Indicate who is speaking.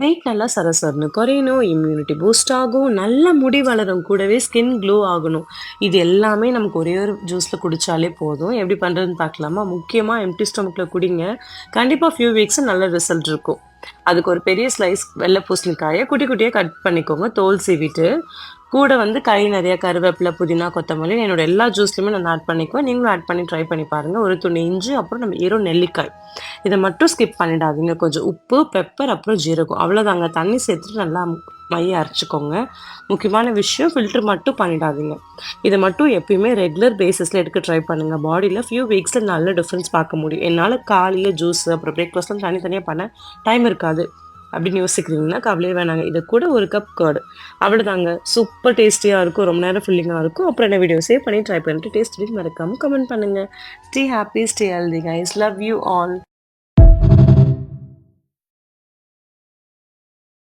Speaker 1: Wait நல்லா சரசரன்னு குறையணும், immunity boost ஆகும், நல்ல முடி வளரும், கூடவே ஸ்கின் க்ளோ ஆகணும். இது எல்லாமே நமக்கு ஒரே ஒரு ஜூஸில் குடித்தாலே போதும். எப்படி பண்ணுறதுன்னு பார்க்கலாமா? முக்கியமாக எம்டி ஸ்டொமக்கில் குடிங்க. கண்டிப்பாக ஃபியூ வீக்ஸ் நல்ல ரிசல்ட் இருக்கும். அதுக்கு ஒரு பெரிய ஸ்லைஸ் வெள்ளை பூசணிக்காயை குட்டி குட்டியாக கட் பண்ணிக்கோங்க, தோல் சீவிட்டு. கூட கை நிறைய கருவேப்பிலை, புதினா, கொத்தமல்லி என்னோட எல்லா ஜூஸ்லையுமே நான் ஆட் பண்ணிக்குவேன். நீங்களும் ஆட் பண்ணி ட்ரை பண்ணி பாருங்கள். ஒரு துணி இஞ்சி, அப்புறம் நம்ம நெல்லிக்காய். இதை மட்டும் ஸ்கிப் பண்ணிடாதீங்க. கொஞ்சம் உப்பு, பெப்பர், அப்புறம் ஜீரகம், அவ்வளோதாங்க. தண்ணி சேர்த்துட்டு நல்லா மைய அரைச்சிக்கோங்க. முக்கியமான விஷயம், ஃபில்டர் மட்டும் பண்ணிடாதீங்க. இதை மட்டும் எப்பயுமே ரெகுலர் பேசிஸில் எடுக்க ட்ரை பண்ணுங்கள். பாடியில் ஃபியூ வீக்ஸில் நல்ல டிஃப்ரென்ஸ் பார்க்க முடியும். என்னால் காலையில் ஜூஸ் அப்புறம் பிரேக்ஃபாஸ்ட்லாம் தனித்தனியாக பண்ண டைம் இருக்காது அப்படின்னு யோசிக்கிறீங்கன்னா கவலையே வேணாங்க. இது கூட ஒரு கப் கர்டு, அவ்வளோதாங்க. சூப்பர் டேஸ்டியாக இருக்கும், ரொம்ப நேரம் ஃபில்லிங்காக இருக்கும். அப்புறம் என்ன, வீடியோ சேவ் பண்ணி ட்ரை பண்ணிட்டு டேஸ்ட் மறக்காமல் கமெண்ட் பண்ணுங்கள். Stay happy, stay healthy guys. Love you all.